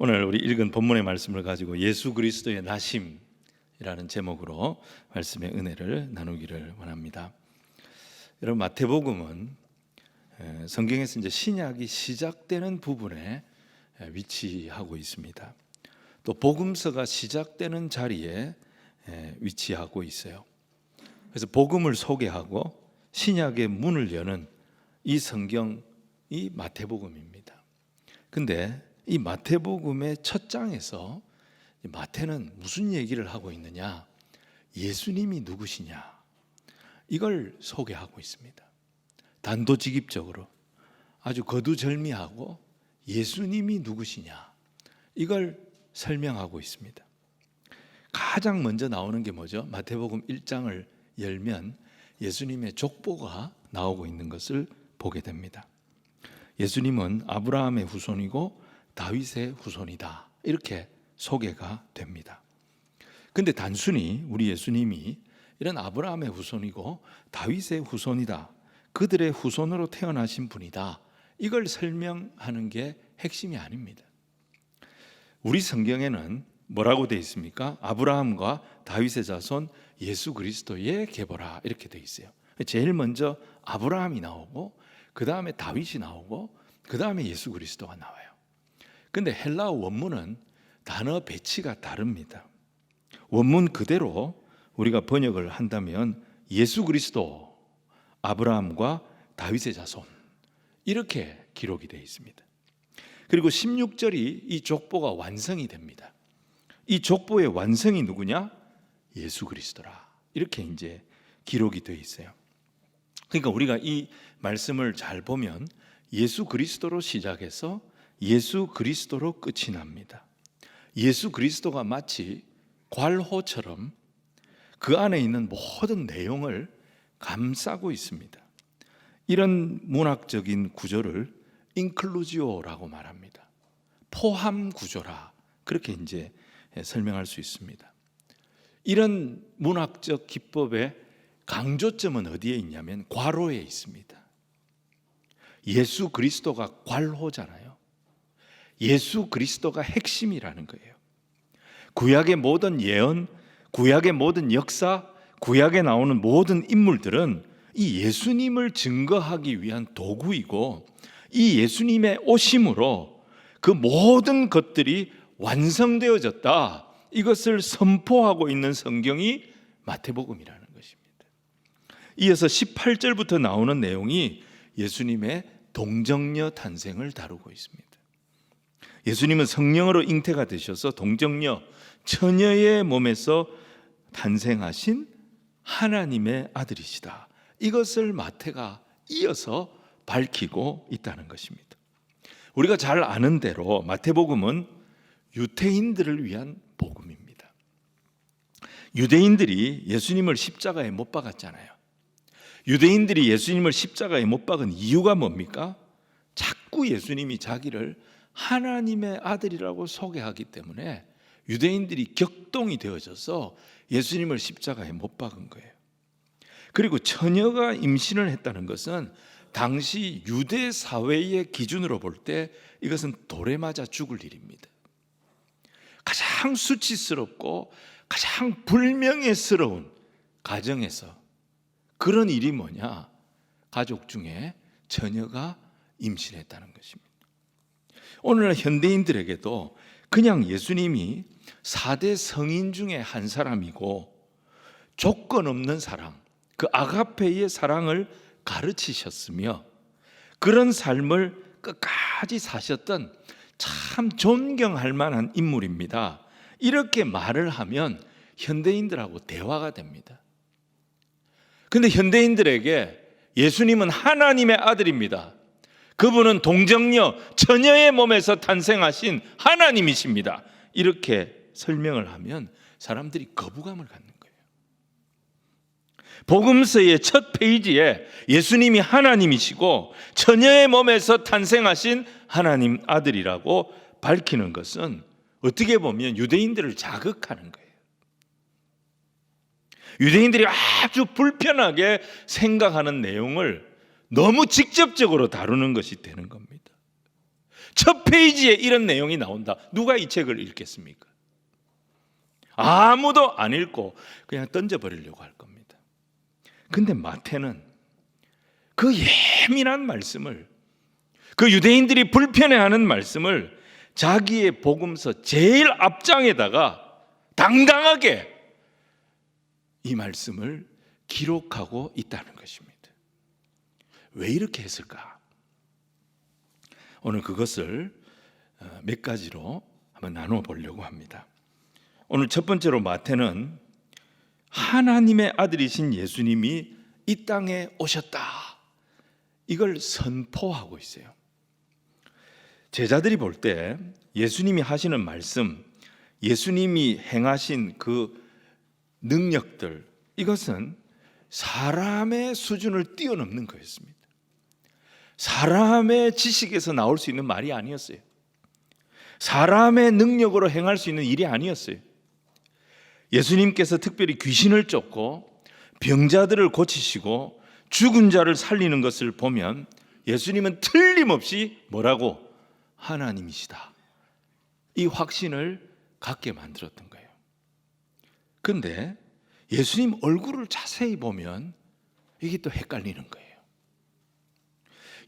오늘 우리 읽은 본문의 말씀을 가지고 예수 그리스도의 나심이라는 제목으로 말씀의 은혜를 나누기를 원합니다. 여러분, 마태복음은 성경에서 이제 신약이 시작되는 부분에 위치하고 있습니다. 또 복음서가 시작되는 자리에 위치하고 있어요. 그래서 복음을 소개하고 신약의 문을 여는 이 성경이 마태복음입니다. 근데 이 마태복음의 첫 장에서 마태는 무슨 얘기를 하고 있느냐? 예수님이 누구시냐? 이걸 소개하고 있습니다. 단도직입적으로 아주 거두절미하고 예수님이 누구시냐? 이걸 설명하고 있습니다. 가장 먼저 나오는 게 뭐죠? 마태복음 1장을 열면 예수님의 족보가 나오고 있는 것을 보게 됩니다. 예수님은 아브라함의 후손이고 다윗의 후손이다, 이렇게 소개가 됩니다. 근데 단순히 우리 예수님이 이런 아브라함의 후손이고 다윗의 후손이다, 그들의 후손으로 태어나신 분이다, 이걸 설명하는 게 핵심이 아닙니다. 우리 성경에는 뭐라고 되어 있습니까? 아브라함과 다윗의 자손 예수 그리스도의 계보라, 이렇게 되어 있어요. 제일 먼저 아브라함이 나오고 그 다음에 다윗이 나오고 그 다음에 예수 그리스도가 나와요. 근데 헬라어 원문은 단어 배치가 다릅니다. 원문 그대로 우리가 번역을 한다면 예수 그리스도, 아브라함과 다윗의 자손, 이렇게 기록이 되어 있습니다. 그리고 16절이 이 족보가 완성이 됩니다. 이 족보의 완성이 누구냐? 예수 그리스도라, 이렇게 이제 기록이 되어 있어요. 그러니까 우리가 이 말씀을 잘 보면 예수 그리스도로 시작해서 예수 그리스도로 끝이 납니다. 예수 그리스도가 마치 괄호처럼 그 안에 있는 모든 내용을 감싸고 있습니다. 이런 문학적인 구조를 인클루지오라고 말합니다. 포함 구조라, 그렇게 이제 설명할 수 있습니다. 이런 문학적 기법의 강조점은 어디에 있냐면 괄호에 있습니다. 예수 그리스도가 괄호잖아요. 예수 그리스도가 핵심이라는 거예요. 구약의 모든 예언, 구약의 모든 역사, 구약에 나오는 모든 인물들은 이 예수님을 증거하기 위한 도구이고, 이 예수님의 오심으로 그 모든 것들이 완성되어졌다, 이것을 선포하고 있는 성경이 마태복음이라는 것입니다. 이어서 18절부터 나오는 내용이 예수님의 동정녀 탄생을 다루고 있습니다. 예수님은 성령으로 잉태가 되셔서 동정녀, 처녀의 몸에서 탄생하신 하나님의 아들이시다, 이것을 마태가 이어서 밝히고 있다는 것입니다. 우리가 잘 아는 대로 마태복음은 유대인들을 위한 복음입니다. 유대인들이 예수님을 십자가에 못 박았잖아요. 유대인들이 예수님을 십자가에 못 박은 이유가 뭡니까? 자꾸 예수님이 자기를 하나님의 아들이라고 소개하기 때문에 유대인들이 격동이 되어져서 예수님을 십자가에 못 박은 거예요. 그리고 처녀가 임신을 했다는 것은 당시 유대 사회의 기준으로 볼 때 이것은 돌에 맞아 죽을 일입니다. 가장 수치스럽고 가장 불명예스러운 가정에서 그런 일이 뭐냐? 가족 중에 처녀가 임신했다는 것입니다. 오늘날 현대인들에게도 그냥 예수님이 4대 성인 중에 한 사람이고 조건 없는 사랑, 그 아가페의 사랑을 가르치셨으며 그런 삶을 끝까지 사셨던 참 존경할 만한 인물입니다, 이렇게 말을 하면 현대인들하고 대화가 됩니다. 근데 현대인들에게 예수님은 하나님의 아들입니다, 그분은 동정녀, 처녀의 몸에서 탄생하신 하나님이십니다, 이렇게 설명을 하면 사람들이 거부감을 갖는 거예요. 복음서의 첫 페이지에 예수님이 하나님이시고 처녀의 몸에서 탄생하신 하나님 아들이라고 밝히는 것은 어떻게 보면 유대인들을 자극하는 거예요. 유대인들이 아주 불편하게 생각하는 내용을 너무 직접적으로 다루는 것이 되는 겁니다. 첫 페이지에 이런 내용이 나온다. 누가 이 책을 읽겠습니까? 아무도 안 읽고 그냥 던져버리려고 할 겁니다. 근데 마태는 그 예민한 말씀을, 그 유대인들이 불편해하는 말씀을 자기의 복음서 제일 앞장에다가 당당하게 이 말씀을 기록하고 있다는 것입니다. 왜 이렇게 했을까? 오늘 그것을 몇 가지로 한번 나누어 보려고 합니다. 오늘 첫 번째로 마태는 하나님의 아들이신 예수님이 이 땅에 오셨다, 이걸 선포하고 있어요. 제자들이 볼 때 예수님이 하시는 말씀, 예수님이 행하신 그 능력들, 이것은 사람의 수준을 뛰어넘는 거였습니다. 사람의 지식에서 나올 수 있는 말이 아니었어요. 사람의 능력으로 행할 수 있는 일이 아니었어요. 예수님께서 특별히 귀신을 쫓고 병자들을 고치시고 죽은 자를 살리는 것을 보면 예수님은 틀림없이 뭐라고? 하나님이시다, 이 확신을 갖게 만들었던 거예요. 그런데 예수님 얼굴을 자세히 보면 이게 또 헷갈리는 거예요.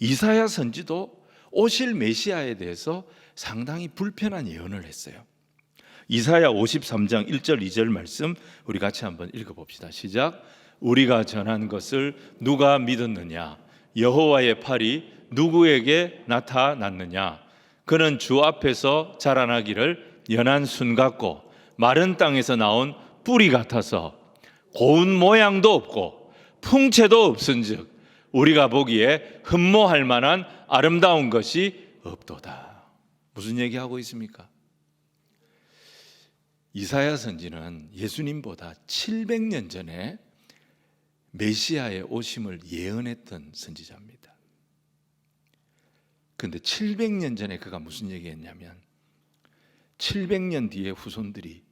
이사야 선지도 오실 메시아에 대해서 상당히 불편한 예언을 했어요. 이사야 53장 1절 2절 말씀 우리 같이 한번 읽어봅시다. 시작. 우리가 전한 것을 누가 믿었느냐? 여호와의 팔이 누구에게 나타났느냐? 그는 주 앞에서 자라나기를 연한 순 같고 마른 땅에서 나온 뿌리 같아서 고운 모양도 없고 풍채도 없은즉 우리가 보기에 흠모할 만한 아름다운 것이 없도다. 무슨 얘기하고 있습니까? 이사야 선지는 예수님보다 700년 전에 메시아의 오심을 예언했던 선지자입니다. 그런데 700년 전에 그가 무슨 얘기했냐면 700년 뒤에 후손들이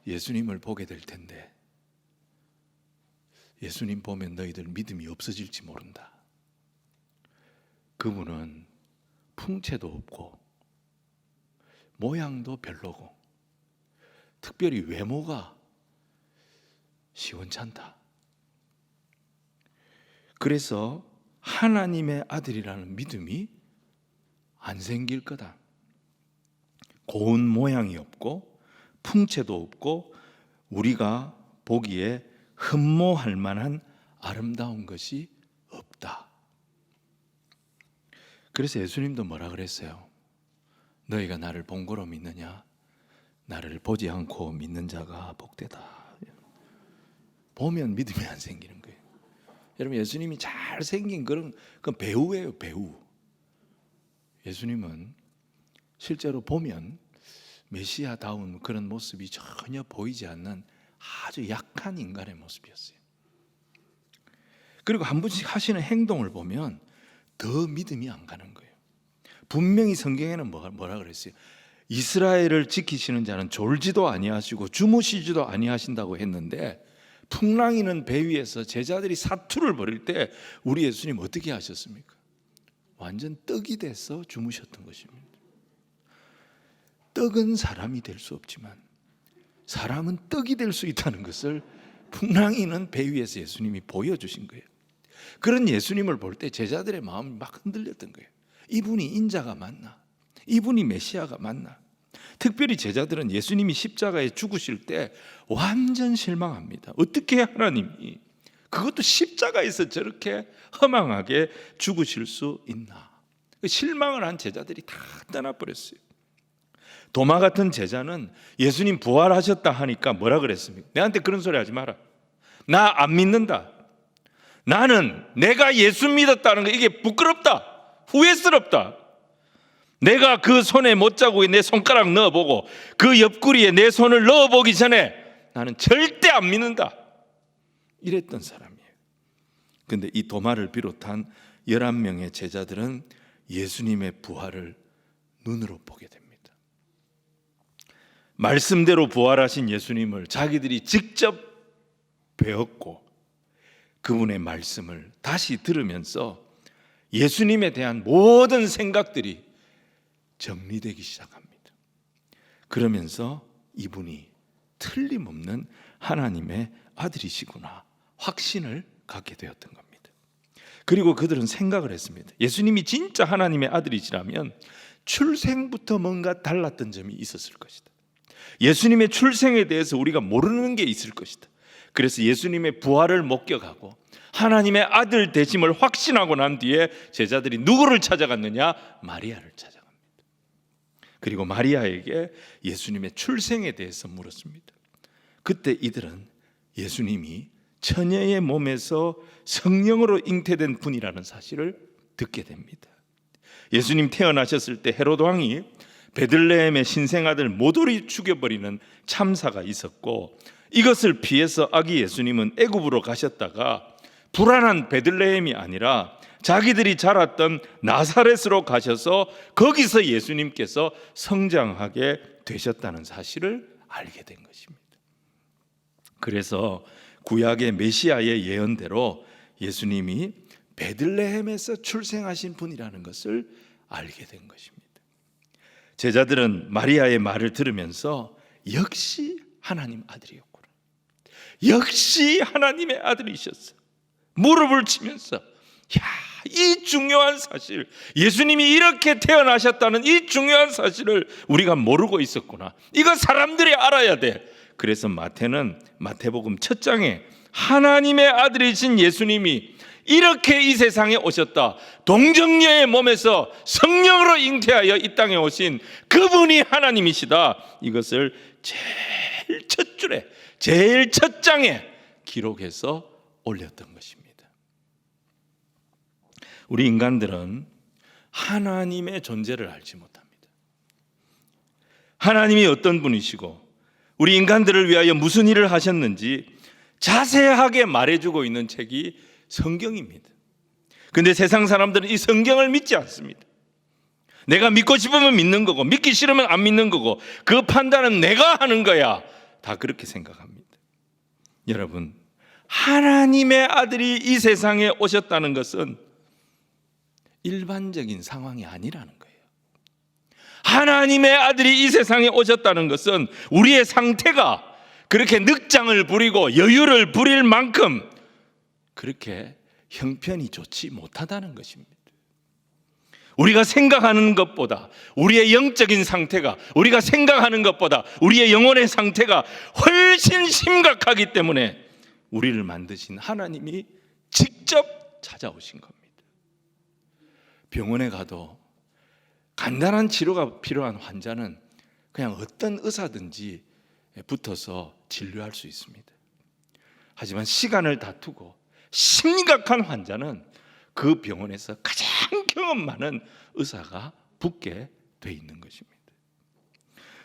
예수님을 보게 될 텐데 예수님 보면 너희들 믿음이 없어질지 모른다. 그분은 풍채도 없고 모양도 별로고 특별히 외모가 시원찮다. 그래서 하나님의 아들이라는 믿음이 안 생길 거다. 고운 모양이 없고 풍채도 없고 우리가 보기에 흠모할 만한 아름다운 것이 없다. 그래서 예수님도 뭐라 그랬어요? 너희가 나를 본고로 믿느냐? 나를 보지 않고 믿는 자가 복되다. 보면 믿음이 안 생기는 거예요. 여러분, 예수님이 잘생긴 그런 배우예요, 배우. 예수님은 실제로 보면 메시아다운 그런 모습이 전혀 보이지 않는 아주 약한 인간의 모습이었어요. 그리고 한 번씩 하시는 행동을 보면 더 믿음이 안 가는 거예요. 분명히 성경에는 뭐라 그랬어요? 이스라엘을 지키시는 자는 졸지도 아니하시고 주무시지도 아니하신다고 했는데 풍랑이는 배 위에서 제자들이 사투를 벌일 때 우리 예수님 어떻게 하셨습니까? 완전 떡이 돼서 주무셨던 것입니다. 떡은 사람이 될 수 없지만 사람은 떡이 될 수 있다는 것을 풍랑이는 배 위에서 예수님이 보여주신 거예요. 그런 예수님을 볼 때 제자들의 마음이 막 흔들렸던 거예요. 이분이 인자가 맞나? 이분이 메시아가 맞나? 특별히 제자들은 예수님이 십자가에 죽으실 때 완전 실망합니다. 어떻게 하나님이 그것도 십자가에서 저렇게 허망하게 죽으실 수 있나? 실망을 한 제자들이 다 떠나버렸어요. 도마 같은 제자는 예수님 부활하셨다 하니까 뭐라 그랬습니까? 내한테 그런 소리 하지 마라. 나 안 믿는다. 나는 내가 예수 믿었다는 거 이게 부끄럽다. 후회스럽다. 내가 그 손에 못자국에 내 손가락 넣어보고 그 옆구리에 내 손을 넣어보기 전에 나는 절대 안 믿는다. 이랬던 사람이에요. 그런데 이 도마를 비롯한 11명의 제자들은 예수님의 부활을 눈으로 보게 됩니다. 말씀대로 부활하신 예수님을 자기들이 직접 배웠고 그분의 말씀을 다시 들으면서 예수님에 대한 모든 생각들이 정리되기 시작합니다. 그러면서 이분이 틀림없는 하나님의 아들이시구나 확신을 갖게 되었던 겁니다. 그리고 그들은 생각을 했습니다. 예수님이 진짜 하나님의 아들이시라면 출생부터 뭔가 달랐던 점이 있었을 것이다. 예수님의 출생에 대해서 우리가 모르는 게 있을 것이다. 그래서 예수님의 부활을 목격하고 하나님의 아들 되심을 확신하고 난 뒤에 제자들이 누구를 찾아갔느냐? 마리아를 찾아갑니다. 그리고 마리아에게 예수님의 출생에 대해서 물었습니다. 그때 이들은 예수님이 처녀의 몸에서 성령으로 잉태된 분이라는 사실을 듣게 됩니다. 예수님 태어나셨을 때 헤롯 왕이 베들레헴의 신생아들 모조리 죽여버리는 참사가 있었고, 이것을 피해서 아기 예수님은 애굽으로 가셨다가 불안한 베들레헴이 아니라 자기들이 자랐던 나사렛으로 가셔서 거기서 예수님께서 성장하게 되셨다는 사실을 알게 된 것입니다. 그래서 구약의 메시아의 예언대로 예수님이 베들레헴에서 출생하신 분이라는 것을 알게 된 것입니다. 제자들은 마리아의 말을 들으면서 역시 하나님 아들이었구나, 역시 하나님의 아들이셨어, 무릎을 치면서 이 중요한 사실, 예수님이 이렇게 태어나셨다는 이 중요한 사실을 우리가 모르고 있었구나, 이거 사람들이 알아야 돼. 그래서 마태복음 1장에 하나님의 아들이신 예수님이 이렇게 이 세상에 오셨다, 동정녀의 몸에서 성령으로 잉태하여 이 땅에 오신 그분이 하나님이시다, 이것을 제일 첫 줄에, 제일 첫 장에 기록해서 올렸던 것입니다. 우리 인간들은 하나님의 존재를 알지 못합니다. 하나님이 어떤 분이시고 우리 인간들을 위하여 무슨 일을 하셨는지 자세하게 말해주고 있는 책이 성경입니다. 근데 세상 사람들은 이 성경을 믿지 않습니다. 내가 믿고 싶으면 믿는 거고 믿기 싫으면 안 믿는 거고 그 판단은 내가 하는 거야, 다 그렇게 생각합니다. 여러분, 하나님의 아들이 이 세상에 오셨다는 것은 일반적인 상황이 아니라는 거예요. 하나님의 아들이 이 세상에 오셨다는 것은 우리의 상태가 그렇게 늑장을 부리고 여유를 부릴 만큼 그렇게 형편이 좋지 못하다는 것입니다. 우리가 생각하는 것보다 우리의 영적인 상태가, 우리가 생각하는 것보다 우리의 영혼의 상태가 훨씬 심각하기 때문에 우리를 만드신 하나님이 직접 찾아오신 겁니다. 병원에 가도 간단한 치료가 필요한 환자는 그냥 어떤 의사든지 붙어서 진료할 수 있습니다. 하지만 시간을 다투고 심각한 환자는 그 병원에서 가장 경험 많은 의사가 붙게 돼 있는 것입니다.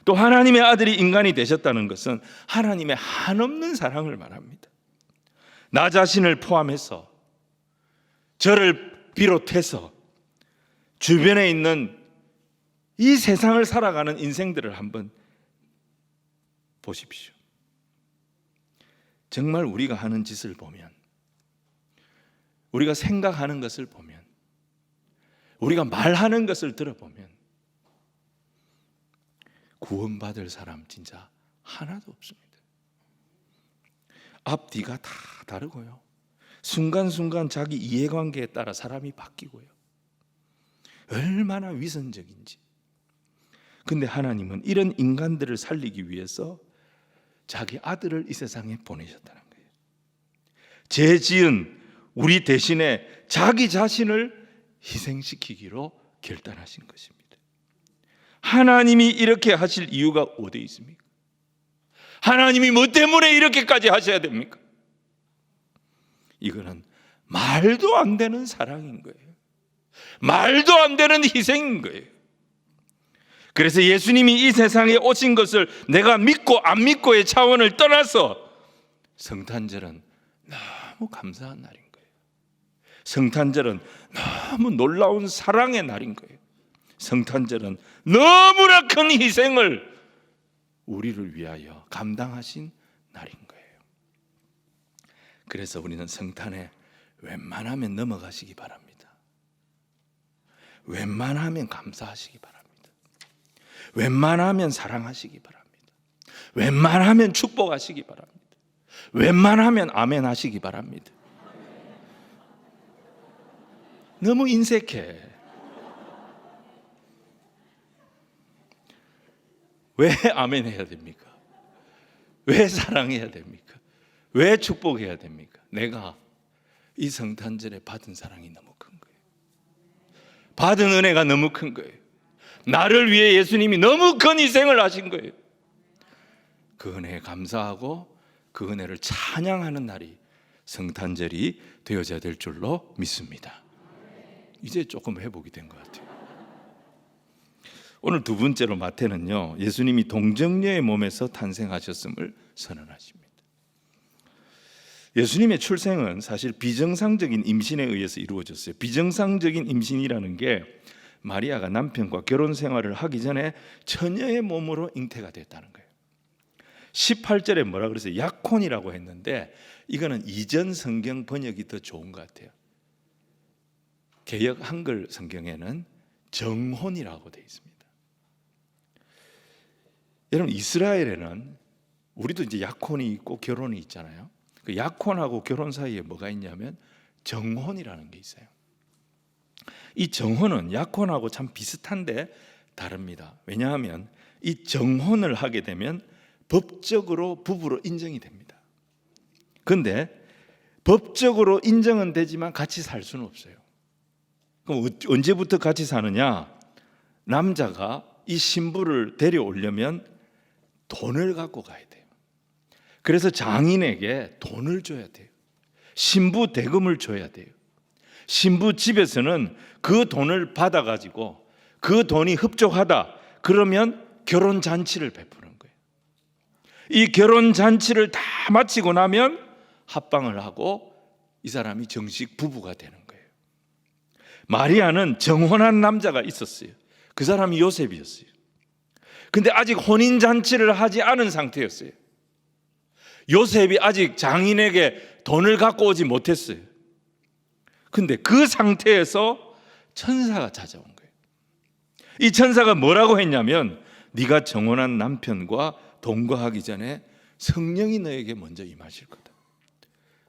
또 하나님의 아들이 인간이 되셨다는 것은 하나님의 한없는 사랑을 말합니다. 나 자신을 포함해서 저를 비롯해서 주변에 있는 이 세상을 살아가는 인생들을 한번 보십시오. 정말 우리가 하는 짓을 보면, 우리가 생각하는 것을 보면, 우리가 말하는 것을 들어보면 구원받을 사람 진짜 하나도 없습니다. 앞뒤가 다 다르고요, 순간순간 자기 이해관계에 따라 사람이 바뀌고요, 얼마나 위선적인지. 근데 하나님은 이런 인간들을 살리기 위해서 자기 아들을 이 세상에 보내셨다는 거예요. 죄 지은 우리 대신에 자기 자신을 희생시키기로 결단하신 것입니다. 하나님이 이렇게 하실 이유가 어디 있습니까? 하나님이 뭐 때문에 이렇게까지 하셔야 됩니까? 이거는 말도 안 되는 사랑인 거예요. 말도 안 되는 희생인 거예요. 그래서 예수님이 이 세상에 오신 것을 내가 믿고 안 믿고의 차원을 떠나서 성탄절은 너무 감사한 날인 거예요. 성탄절은 너무 놀라운 사랑의 날인 거예요. 성탄절은 너무나 큰 희생을 우리를 위하여 감당하신 날인 거예요. 그래서 우리는 성탄에 웬만하면 넘어가시기 바랍니다. 웬만하면 감사하시기 바랍니다. 웬만하면 사랑하시기 바랍니다. 웬만하면 축복하시기 바랍니다. 웬만하면 아멘 하시기 바랍니다. 너무 인색해. 왜 아멘 해야 됩니까? 왜 사랑해야 됩니까? 왜 축복해야 됩니까? 내가 이 성탄절에 받은 사랑이 너무 큰 거예요. 받은 은혜가 너무 큰 거예요. 나를 위해 예수님이 너무 큰 희생을 하신 거예요. 그 은혜에 감사하고 그 은혜를 찬양하는 날이 성탄절이 되어져야 될 줄로 믿습니다. 이제 조금 회복이 된 것 같아요. 오늘 두 번째로 마태는요, 예수님이 동정녀의 몸에서 탄생하셨음을 선언하십니다. 예수님의 출생은 사실 비정상적인 임신에 의해서 이루어졌어요. 비정상적인 임신이라는 게 마리아가 남편과 결혼 생활을 하기 전에 처녀의 몸으로 잉태가 됐다는 거예요. 18절에 뭐라 그랬어요? 약혼이라고 했는데 이거는 이전 성경 번역이 더 좋은 것 같아요. 개역 한글 성경에는 정혼이라고 되어 있습니다. 여러분, 이스라엘에는 우리도 이제 약혼이 있고 결혼이 있잖아요. 그 약혼하고 결혼 사이에 뭐가 있냐면 정혼이라는 게 있어요. 이 정혼은 약혼하고 참 비슷한데 다릅니다. 왜냐하면 이 정혼을 하게 되면 법적으로 부부로 인정이 됩니다. 그런데 법적으로 인정은 되지만 같이 살 수는 없어요. 그럼 언제부터 같이 사느냐? 남자가 이 신부를 데려오려면 돈을 갖고 가야 돼요. 그래서 장인에게 돈을 줘야 돼요. 신부 대금을 줘야 돼요. 신부 집에서는 그 돈을 받아가지고 그 돈이 흡족하다 그러면 결혼잔치를 베푸는 거예요. 이 결혼잔치를 다 마치고 나면 합방을 하고 이 사람이 정식 부부가 되는 거예요. 마리아는 정혼한 남자가 있었어요. 그 사람이 요셉이었어요. 근데 아직 혼인잔치를 하지 않은 상태였어요. 요셉이 아직 장인에게 돈을 갖고 오지 못했어요. 근데 그 상태에서 천사가 찾아온 거예요. 이 천사가 뭐라고 했냐면 네가 정혼한 남편과 동거하기 전에 성령이 너에게 먼저 임하실 거다.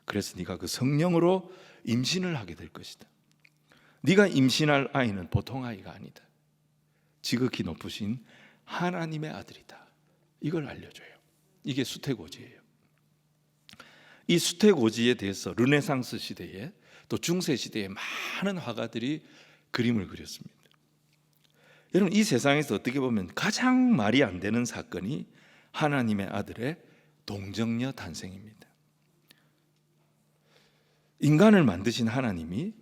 그래서 네가 그 성령으로 임신을 하게 될 것이다. 네가 임신할 아이는 보통 아이가 아니다. 지극히 높으신 하나님의 아들이다. 이걸 알려줘요. 이게 수태고지예요. 이 수태고지에 대해서 르네상스 시대에 또 중세 시대에 많은 화가들이 그림을 그렸습니다. 여러분, 이 세상에서 어떻게 보면 가장 말이 안 되는 사건이 하나님의 아들의 동정녀 탄생입니다. 인간을 만드신 하나님이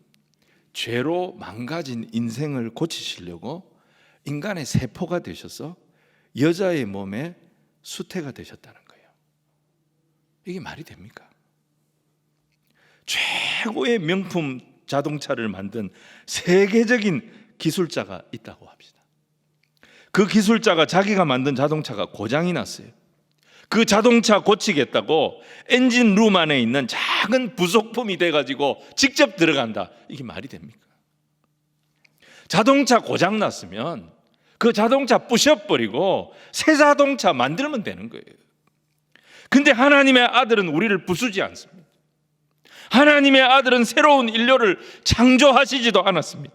죄로 망가진 인생을 고치시려고 인간의 세포가 되셔서 여자의 몸에 수태가 되셨다는 거예요. 이게 말이 됩니까? 최고의 명품 자동차를 만든 세계적인 기술자가 있다고 합시다. 그 기술자가 자기가 만든 자동차가 고장이 났어요. 그 자동차 고치겠다고 엔진룸 안에 있는 작은 부속품이 돼가지고 직접 들어간다. 이게 말이 됩니까? 자동차 고장 났으면 그 자동차 부셔버리고 새 자동차 만들면 되는 거예요. 근데 하나님의 아들은 우리를 부수지 않습니다. 하나님의 아들은 새로운 인류를 창조하시지도 않았습니다.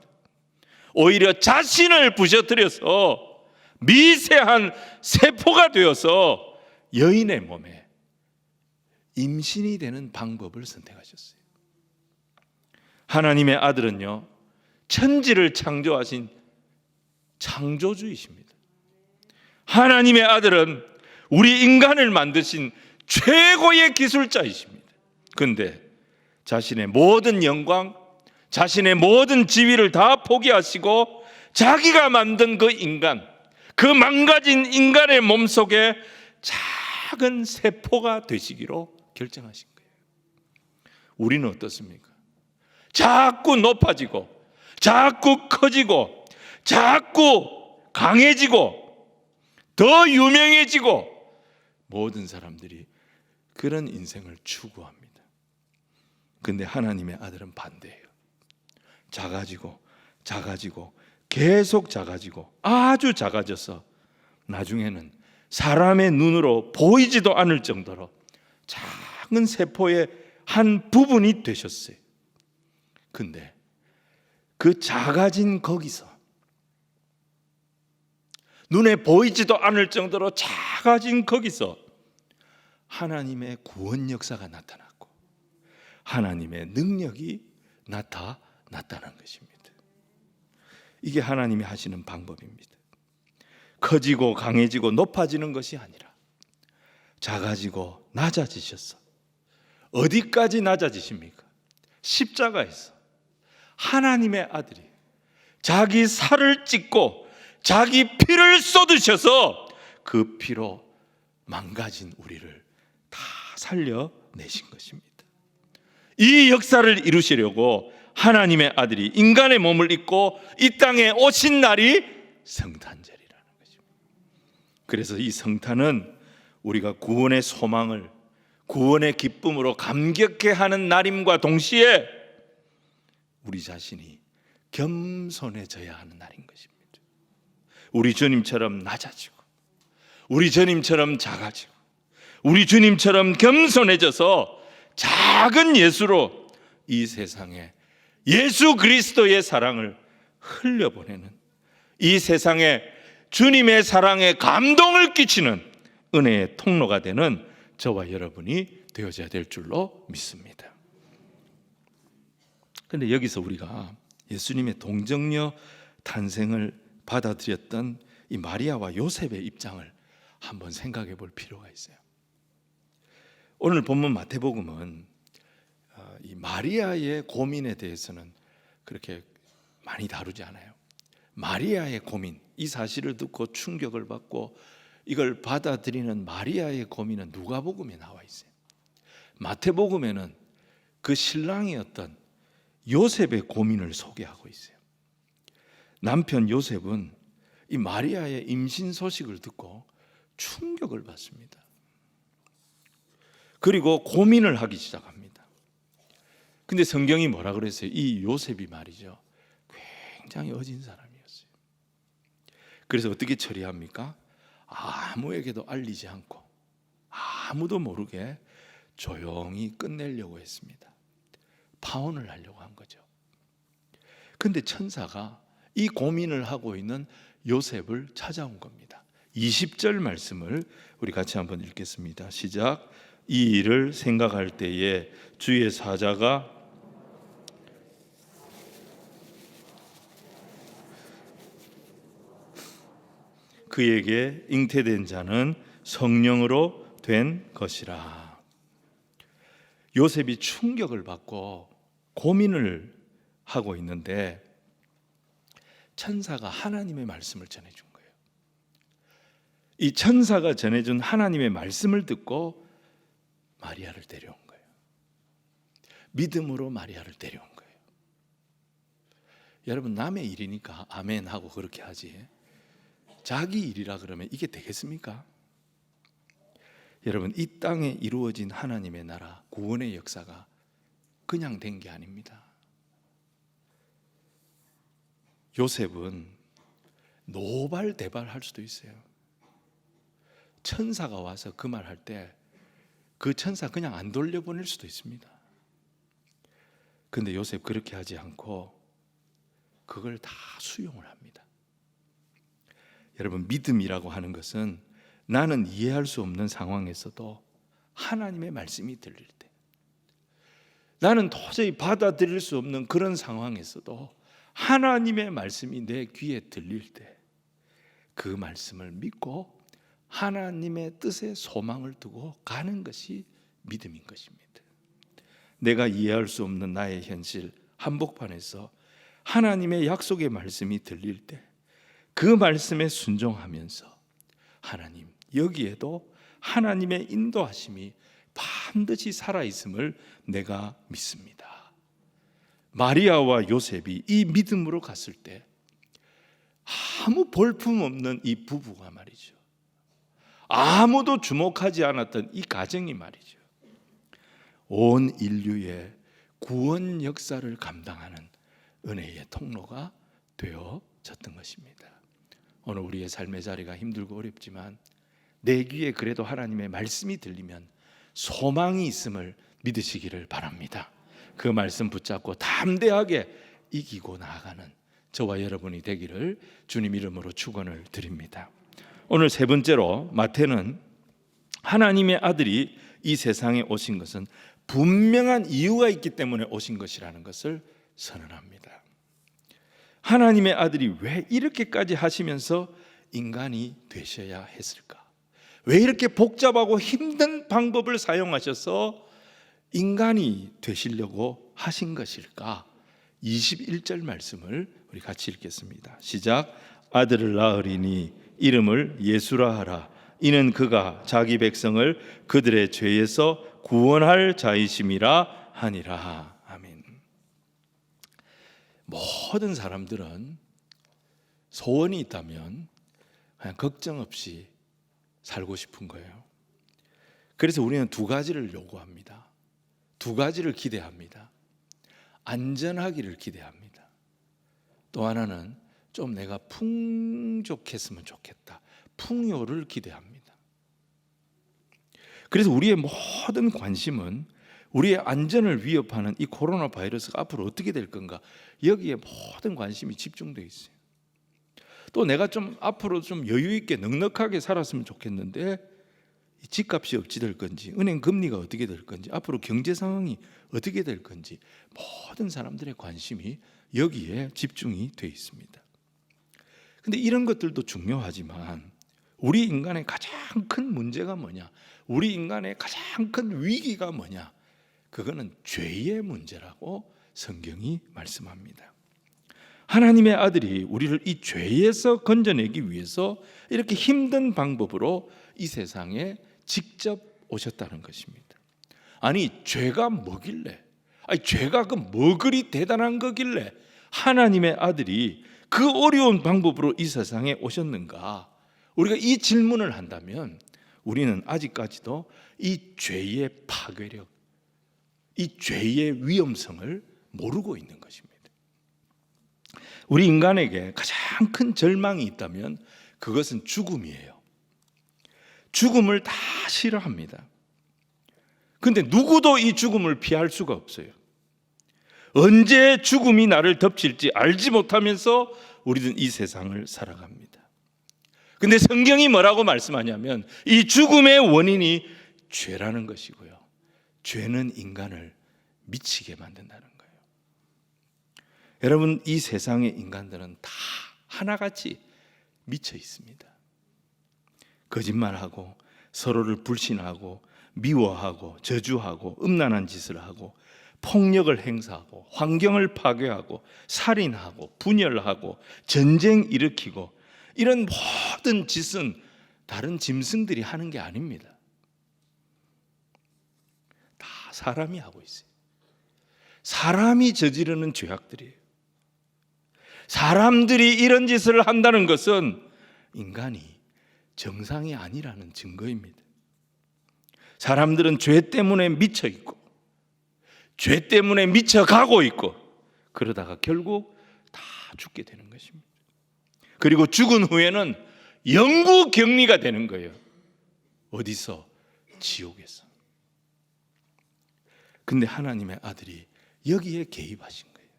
오히려 자신을 부셔뜨려서 미세한 세포가 되어서 여인의 몸에 임신이 되는 방법을 선택하셨어요. 하나님의 아들은요, 천지를 창조하신 창조주이십니다. 하나님의 아들은 우리 인간을 만드신 최고의 기술자이십니다. 그런데 자신의 모든 영광, 자신의 모든 지위를 다 포기하시고 자기가 만든 그 인간, 그 망가진 인간의 몸속에 작은 세포가 되시기로 결정하신 거예요. 우리는 어떻습니까? 자꾸 높아지고 자꾸 커지고 자꾸 강해지고 더 유명해지고 모든 사람들이 그런 인생을 추구합니다. 근데 하나님의 아들은 반대예요. 작아지고 작아지고 계속 작아지고 아주 작아져서 나중에는 사람의 눈으로 보이지도 않을 정도로 작은 세포의 한 부분이 되셨어요. 근데 그 작아진 거기서, 눈에 보이지도 않을 정도로 작아진 거기서 하나님의 구원 역사가 나타났고 하나님의 능력이 나타났다는 것입니다. 이게 하나님이 하시는 방법입니다. 커지고 강해지고 높아지는 것이 아니라 작아지고 낮아지셔서, 어디까지 낮아지십니까? 십자가에서 하나님의 아들이 자기 살을 찢고 자기 피를 쏟으셔서 그 피로 망가진 우리를 다 살려내신 것입니다. 이 역사를 이루시려고 하나님의 아들이 인간의 몸을 입고 이 땅에 오신 날이 성탄절이라는 것입니다. 그래서 이 성탄은 우리가 구원의 소망을, 구원의 기쁨으로 감격해 하는 날임과 동시에 우리 자신이 겸손해져야 하는 날인 것입니다. 우리 주님처럼 낮아지고, 우리 주님처럼 작아지고, 우리 주님처럼 겸손해져서 작은 예수로 이 세상에 예수 그리스도의 사랑을 흘려보내는, 이 세상에 주님의 사랑에 감동을 끼치는 은혜의 통로가 되는 저와 여러분이 되어져야 될 줄로 믿습니다. 그런데 여기서 우리가 예수님의 동정녀 탄생을 받아들였던 이 마리아와 요셉의 입장을 한번 생각해 볼 필요가 있어요. 오늘 본문 마태복음은 이 마리아의 고민에 대해서는 그렇게 많이 다루지 않아요. 마리아의 고민, 이 사실을 듣고 충격을 받고 이걸 받아들이는 마리아의 고민은 누가복음에 나와 있어요. 마태복음에는 그 신랑이었던 요셉의 고민을 소개하고 있어요. 남편 요셉은 이 마리아의 임신 소식을 듣고 충격을 받습니다. 그리고 고민을 하기 시작합니다. 근데 성경이 뭐라 그랬어요? 이 요셉이 말이죠, 굉장히 어진 사람이었어요. 그래서 어떻게 처리합니까? 아무에게도 알리지 않고 아무도 모르게 조용히 끝내려고 했습니다. 파혼을 하려고 한 거죠. 근데 천사가 이 고민을 하고 있는 요셉을 찾아온 겁니다. 20절 말씀을 우리 같이 한번 읽겠습니다. 시작. 이 일을 생각할 때에 주의 사자가 그에게 잉태된 자는 성령으로 된 것이라. 요셉이 충격을 받고 고민을 하고 있는데 천사가 하나님의 말씀을 전해준 거예요. 이 천사가 전해준 하나님의 말씀을 듣고 마리아를 데려온 거예요. 믿음으로 마리아를 데려온 거예요. 여러분, 남의 일이니까 아멘 하고 그렇게 하지, 자기 일이라 그러면 이게 되겠습니까? 여러분, 이 땅에 이루어진 하나님의 나라 구원의 역사가 그냥 된 게 아닙니다. 요셉은 노발대발할 수도 있어요. 천사가 와서 그 말 할 때 그 천사 그냥 안 돌려보낼 수도 있습니다. 근데 요셉 그렇게 하지 않고 그걸 다 수용을 합니다. 여러분, 믿음이라고 하는 것은 나는 이해할 수 없는 상황에서도 하나님의 말씀이 들릴 때, 나는 도저히 받아들일 수 없는 그런 상황에서도 하나님의 말씀이 내 귀에 들릴 때 그 말씀을 믿고 하나님의 뜻에 소망을 두고 가는 것이 믿음인 것입니다. 내가 이해할 수 없는 나의 현실 한복판에서 하나님의 약속의 말씀이 들릴 때 그 말씀에 순종하면서 하나님, 여기에도 하나님의 인도하심이 반드시 살아있음을 내가 믿습니다. 마리아와 요셉이 이 믿음으로 갔을 때 아무 볼품없는 이 부부가 말이죠, 아무도 주목하지 않았던 이 가정이 말이죠, 온 인류의 구원 역사를 감당하는 은혜의 통로가 되어졌던 것입니다. 오늘 우리의 삶의 자리가 힘들고 어렵지만 내 귀에 그래도 하나님의 말씀이 들리면 소망이 있음을 믿으시기를 바랍니다. 그 말씀 붙잡고 담대하게 이기고 나아가는 저와 여러분이 되기를 주님 이름으로 축원을 드립니다. 오늘 세 번째로 마태는 하나님의 아들이 이 세상에 오신 것은 분명한 이유가 있기 때문에 오신 것이라는 것을 선언합니다. 하나님의 아들이 왜 이렇게까지 하시면서 인간이 되셔야 했을까? 왜 이렇게 복잡하고 힘든 방법을 사용하셔서 인간이 되시려고 하신 것일까? 21절 말씀을 우리 같이 읽겠습니다. 시작. 아들을 낳으리니 이름을 예수라 하라. 이는 그가 자기 백성을 그들의 죄에서 구원할 자이심이라 하니라. 아멘. 모든 사람들은 소원이 있다면 그냥 걱정 없이 살고 싶은 거예요. 그래서 우리는 두 가지를 요구합니다. 두 가지를 기대합니다. 안전하기를 기대합니다. 또 하나는 좀 내가 풍족했으면 좋겠다. 풍요를 기대합니다. 그래서 우리의 모든 관심은 우리의 안전을 위협하는 이 코로나 바이러스가 앞으로 어떻게 될 건가, 여기에 모든 관심이 집중되어 있어요. 또 내가 좀 앞으로 좀 여유 있게 넉넉하게 살았으면 좋겠는데 집값이 어찌 될 건지, 은행 금리가 어떻게 될 건지, 앞으로 경제 상황이 어떻게 될 건지 모든 사람들의 관심이 여기에 집중이 되어 있습니다. 근데 이런 것들도 중요하지만 우리 인간의 가장 큰 문제가 뭐냐? 우리 인간의 가장 큰 위기가 뭐냐? 그거는 죄의 문제라고 성경이 말씀합니다. 하나님의 아들이 우리를 이 죄에서 건져내기 위해서 이렇게 힘든 방법으로 이 세상에 직접 오셨다는 것입니다. 아니, 죄가 뭐길래, 죄가 그 뭐 그리 대단한 거길래 하나님의 아들이 그 어려운 방법으로 이 세상에 오셨는가? 우리가 이 질문을 한다면 우리는 아직까지도 이 죄의 파괴력, 이 죄의 위험성을 모르고 있는 것입니다. 우리 인간에게 가장 큰 절망이 있다면 그것은 죽음이에요. 죽음을 다 싫어합니다. 그런데 누구도 이 죽음을 피할 수가 없어요. 언제 죽음이 나를 덮칠지 알지 못하면서 우리는 이 세상을 살아갑니다. 근데 성경이 뭐라고 말씀하냐면 이 죽음의 원인이 죄라는 것이고요. 죄는 인간을 미치게 만든다는 거예요. 여러분, 이 세상의 인간들은 다 하나같이 미쳐 있습니다. 거짓말하고 서로를 불신하고 미워하고 저주하고 음란한 짓을 하고 폭력을 행사하고 환경을 파괴하고 살인하고 분열하고 전쟁 일으키고 이런 모든 짓은 다른 짐승들이 하는 게 아닙니다. 다 사람이 하고 있어요. 사람이 저지르는 죄악들이에요. 사람들이 이런 짓을 한다는 것은 인간이 정상이 아니라는 증거입니다. 사람들은 죄 때문에 미쳐 있고 죄 때문에 미쳐가고 있고 그러다가 결국 다 죽게 되는 것입니다. 그리고 죽은 후에는 영구 격리가 되는 거예요. 어디서? 지옥에서. 근데 하나님의 아들이 여기에 개입하신 거예요.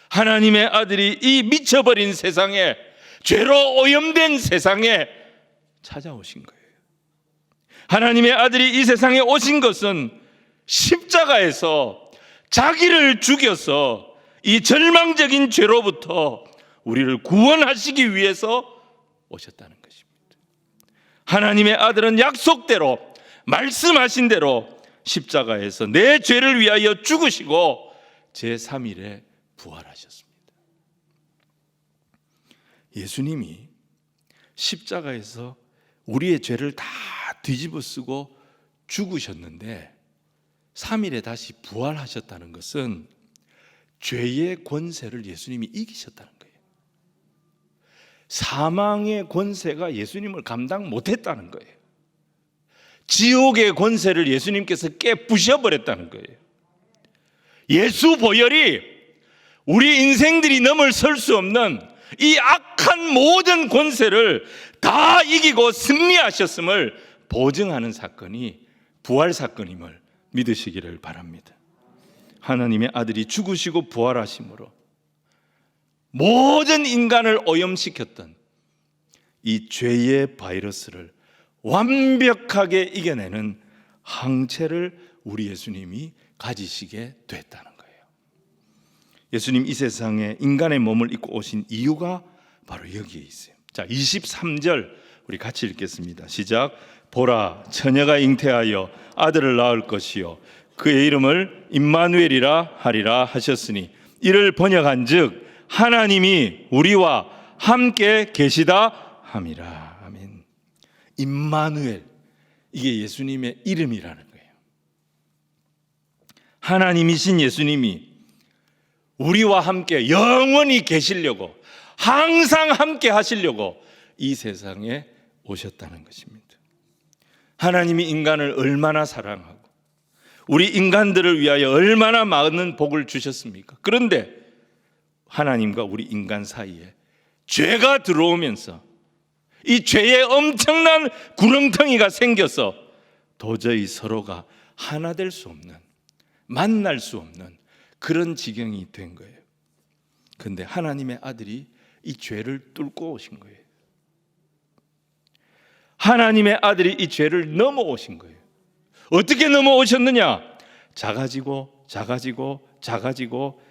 하나님의 아들이 이 미쳐버린 세상에, 죄로 오염된 세상에 찾아오신 거예요. 하나님의 아들이 이 세상에 오신 것은 십자가에서 자기를 죽여서 이 절망적인 죄로부터 우리를 구원하시기 위해서 오셨다는 것입니다. 하나님의 아들은 약속대로, 말씀하신 대로 십자가에서 내 죄를 위하여 죽으시고 제3일에 부활하셨습니다. 예수님이 십자가에서 우리의 죄를 다 뒤집어 쓰고 죽으셨는데 3일에 다시 부활하셨다는 것은 죄의 권세를 예수님이 이기셨다는 거예요. 사망의 권세가 예수님을 감당 못했다는 거예요. 지옥의 권세를 예수님께서 깨부셔버렸다는 거예요. 예수 보혈이 우리 인생들이 넘어설 수 없는 이 악한 모든 권세를 다 이기고 승리하셨음을 보증하는 사건이 부활 사건임을 믿으시기를 바랍니다. 하나님의 아들이 죽으시고 부활하심으로 모든 인간을 오염시켰던 이 죄의 바이러스를 완벽하게 이겨내는 항체를 우리 예수님이 가지시게 됐다는 거예요. 예수님 이 세상에 인간의 몸을 입고 오신 이유가 바로 여기에 있어요. 자, 23절 우리 같이 읽겠습니다. 시작. 보라, 처녀가 잉태하여 아들을 낳을 것이요 그의 이름을 임마누엘이라 하리라 하셨으니 이를 번역한즉 하나님이 우리와 함께 계시다 함이라. 아멘. 임마누엘, 이게 예수님의 이름이라는 거예요. 하나님이신 예수님이 우리와 함께 영원히 계시려고, 항상 함께 하시려고 이 세상에 오셨다는 것입니다. 하나님이 인간을 얼마나 사랑하고 우리 인간들을 위하여 얼마나 많은 복을 주셨습니까? 그런데 하나님과 우리 인간 사이에 죄가 들어오면서 이 죄의 엄청난 구렁텅이가 생겨서 도저히 서로가 하나 될 수 없는, 만날 수 없는 그런 지경이 된 거예요. 그런데 하나님의 아들이 이 죄를 뚫고 오신 거예요. 하나님의 아들이 이 죄를 넘어오신 거예요. 어떻게 넘어오셨느냐? 작아지고 작아지고 작아지고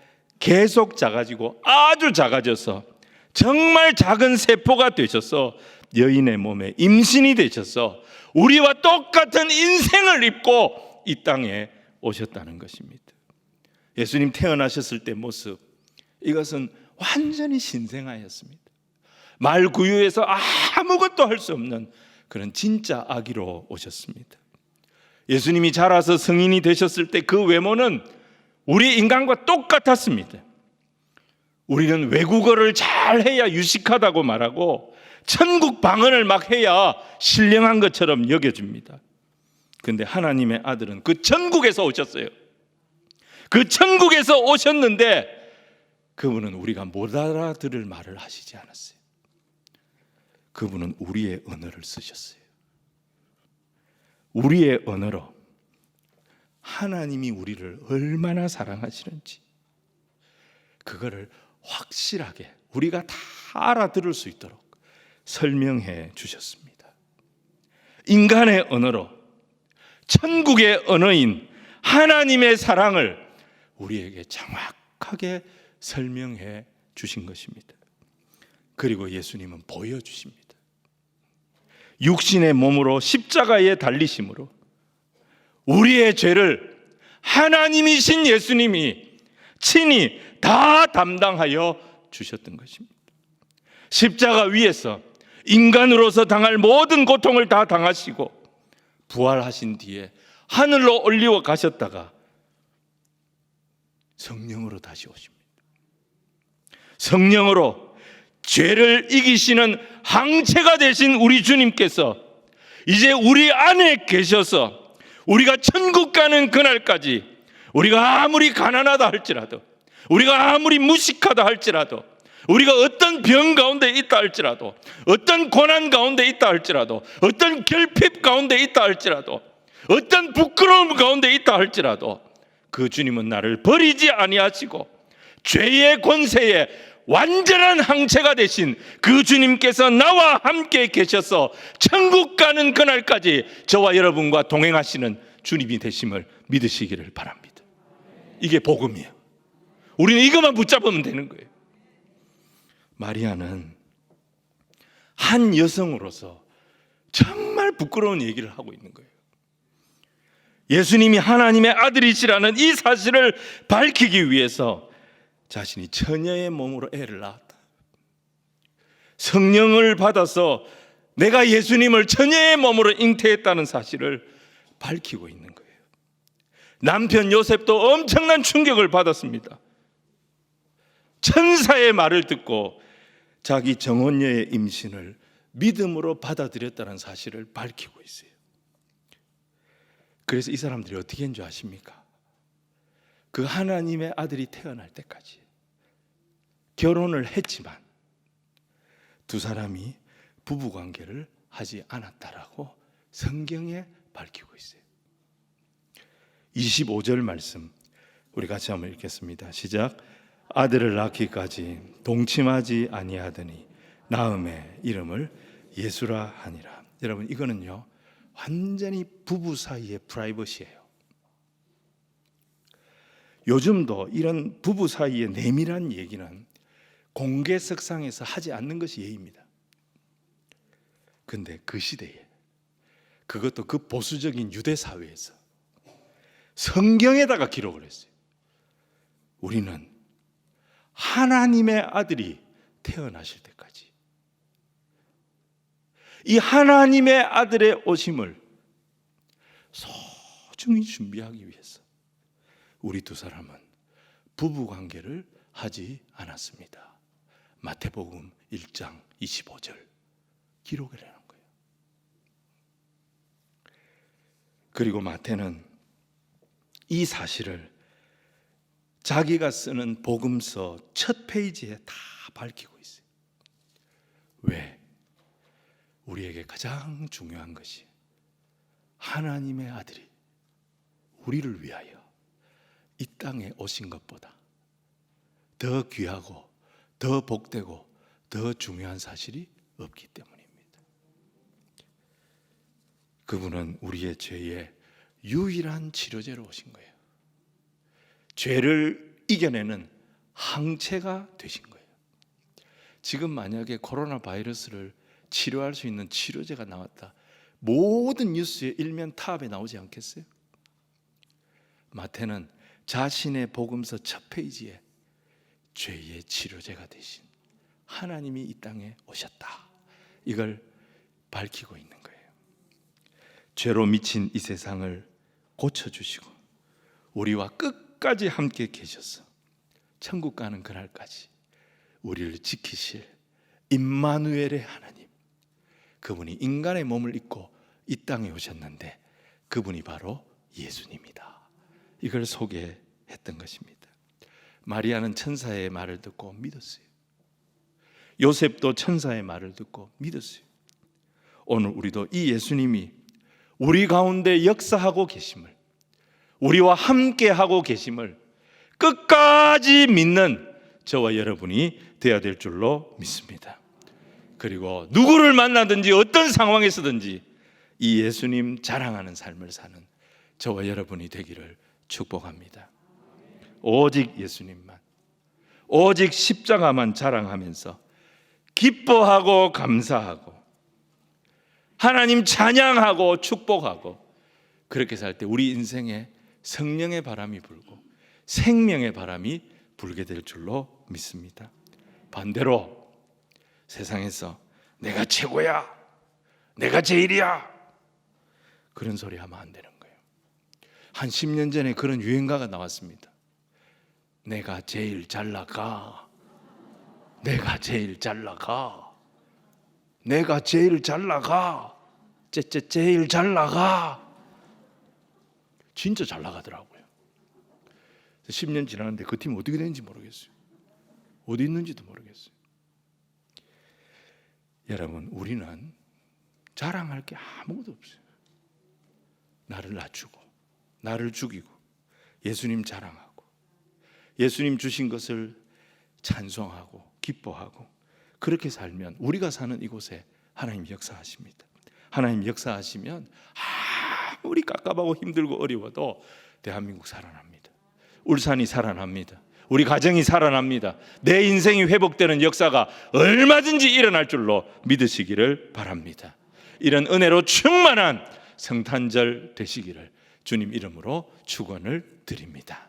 계속 작아지고 아주 작아져서 정말 작은 세포가 되셔서 여인의 몸에 임신이 되셔서 우리와 똑같은 인생을 입고 이 땅에 오셨다는 것입니다. 예수님 태어나셨을 때 모습, 이것은 완전히 신생아였습니다. 말구유에서 아무것도 할 수 없는 그런 진짜 아기로 오셨습니다. 예수님이 자라서 성인이 되셨을 때 그 외모는 우리 인간과 똑같았습니다. 우리는 외국어를 잘 해야 유식하다고 말하고 천국 방언을 막 해야 신령한 것처럼 여겨집니다. 그런데 하나님의 아들은 그 천국에서 오셨어요. 그 천국에서 오셨는데 그분은 우리가 못 알아들을 말을 하시지 않았어요. 그분은 우리의 언어를 쓰셨어요. 우리의 언어로 하나님이 우리를 얼마나 사랑하시는지 그거를 확실하게 우리가 다 알아들을 수 있도록 설명해 주셨습니다. 인간의 언어로 천국의 언어인 하나님의 사랑을 우리에게 정확하게 설명해 주신 것입니다. 그리고 예수님은 보여주십니다. 육신의 몸으로 십자가에 달리심으로 우리의 죄를 하나님이신 예수님이 친히 다 담당하여 주셨던 것입니다. 십자가 위에서 인간으로서 당할 모든 고통을 다 당하시고 부활하신 뒤에 하늘로 올리워 가셨다가 성령으로 다시 오십니다. 성령으로 죄를 이기시는 항체가 되신 우리 주님께서 이제 우리 안에 계셔서 우리가 천국 가는 그날까지 우리가 아무리 가난하다 할지라도, 우리가 아무리 무식하다 할지라도, 우리가 어떤 병 가운데 있다 할지라도, 어떤 고난 가운데 있다 할지라도, 어떤 결핍 가운데 있다 할지라도, 어떤 부끄러움 가운데 있다 할지라도 그 주님은 나를 버리지 아니하시고 죄의 권세에 완전한 항체가 되신 그 주님께서 나와 함께 계셔서 천국 가는 그날까지 저와 여러분과 동행하시는 주님이 되심을 믿으시기를 바랍니다. 이게 복음이에요. 우리는 이것만 붙잡으면 되는 거예요. 마리아는 한 여성으로서 정말 부끄러운 얘기를 하고 있는 거예요. 예수님이 하나님의 아들이시라는 이 사실을 밝히기 위해서 자신이 처녀의 몸으로 애를 낳았다. 성령을 받아서 내가 예수님을 처녀의 몸으로 잉태했다는 사실을 밝히고 있는 거예요. 남편 요셉도 엄청난 충격을 받았습니다. 천사의 말을 듣고 자기 정혼녀의 임신을 믿음으로 받아들였다는 사실을 밝히고 있어요. 그래서 이 사람들이 어떻게 한 줄 아십니까? 그 하나님의 아들이 태어날 때까지 결혼을 했지만 두 사람이 부부 관계를 하지 않았다라고 성경에 밝히고 있어요. 25절 말씀 우리 같이 한번 읽겠습니다. 시작. 아들을 낳기까지 동침하지 아니하더니 낳음에 이름을 예수라 하니라. 여러분, 이거는요 완전히 부부 사이의 프라이버시예요. 요즘도 이런 부부 사이의 내밀한 얘기는 공개석상에서 하지 않는 것이 예의입니다. 근데 그 시대에, 그것도 그 보수적인 유대 사회에서 성경에다가 기록을 했어요. 우리는 하나님의 아들이 태어나실 때까지 이 하나님의 아들의 오심을 소중히 준비하기 위해서 우리 두 사람은 부부 관계를 하지 않았습니다. 마태복음 1장 25절 기록을 해놓은 거예요. 그리고 마태는 이 사실을 자기가 쓰는 복음서 첫 페이지에 다 밝히고 있어요. 왜? 우리에게 가장 중요한 것이 하나님의 아들이 우리를 위하여 이 땅에 오신 것보다 더 귀하고 더 복되고 더 중요한 사실이 없기 때문입니다. 그분은 우리의 죄의 유일한 치료제로 오신 거예요. 죄를 이겨내는 항체가 되신 거예요. 지금 만약에 코로나 바이러스를 치료할 수 있는 치료제가 나왔다, 모든 뉴스의 일면 탑에 나오지 않겠어요? 마태는 자신의 복음서 첫 페이지에 죄의 치료제가 되신 하나님이 이 땅에 오셨다, 이걸 밝히고 있는 거예요. 죄로 미친 이 세상을 고쳐주시고 우리와 끝까지 함께 계셔서 천국 가는 그날까지 우리를 지키실 임마누엘의 하나님, 그분이 인간의 몸을 입고 이 땅에 오셨는데 그분이 바로 예수님이다, 이걸 소개했던 것입니다. 마리아는 천사의 말을 듣고 믿었어요. 요셉도 천사의 말을 듣고 믿었어요. 오늘 우리도 이 예수님이 우리 가운데 역사하고 계심을, 우리와 함께 하고 계심을 끝까지 믿는 저와 여러분이 되어야 될 줄로 믿습니다. 그리고 누구를 만나든지 어떤 상황에서든지 이 예수님 자랑하는 삶을 사는 저와 여러분이 되기를 축복합니다. 오직 예수님만, 오직 십자가만 자랑하면서 기뻐하고 감사하고 하나님 찬양하고 축복하고 그렇게 살 때 우리 인생에 성령의 바람이 불고 생명의 바람이 불게 될 줄로 믿습니다. 반대로 세상에서 내가 최고야, 내가 제일이야, 그런 소리 하면 안 되는 거예요. 한 10년 전에 그런 유행가가 나왔습니다. 내가 제일 잘 나가, 내가 제일 잘 나가, 내가 제일 잘 나가, 제일 잘 나가. 진짜 잘 나가더라고요. 10년 지났는데 그 팀 어떻게 되는지 모르겠어요. 어디 있는지도 모르겠어요. 여러분, 우리는 자랑할 게 아무것도 없어요. 나를 낮추고 나를 죽이고 예수님 자랑하고 예수님 주신 것을 찬송하고 기뻐하고 그렇게 살면 우리가 사는 이곳에 하나님 역사하십니다. 하나님 역사하시면 아무리 깝깝하고 힘들고 어려워도 대한민국 살아납니다. 울산이 살아납니다. 우리 가정이 살아납니다. 내 인생이 회복되는 역사가 얼마든지 일어날 줄로 믿으시기를 바랍니다. 이런 은혜로 충만한 성탄절 되시기를 주님 이름으로 축원을 드립니다.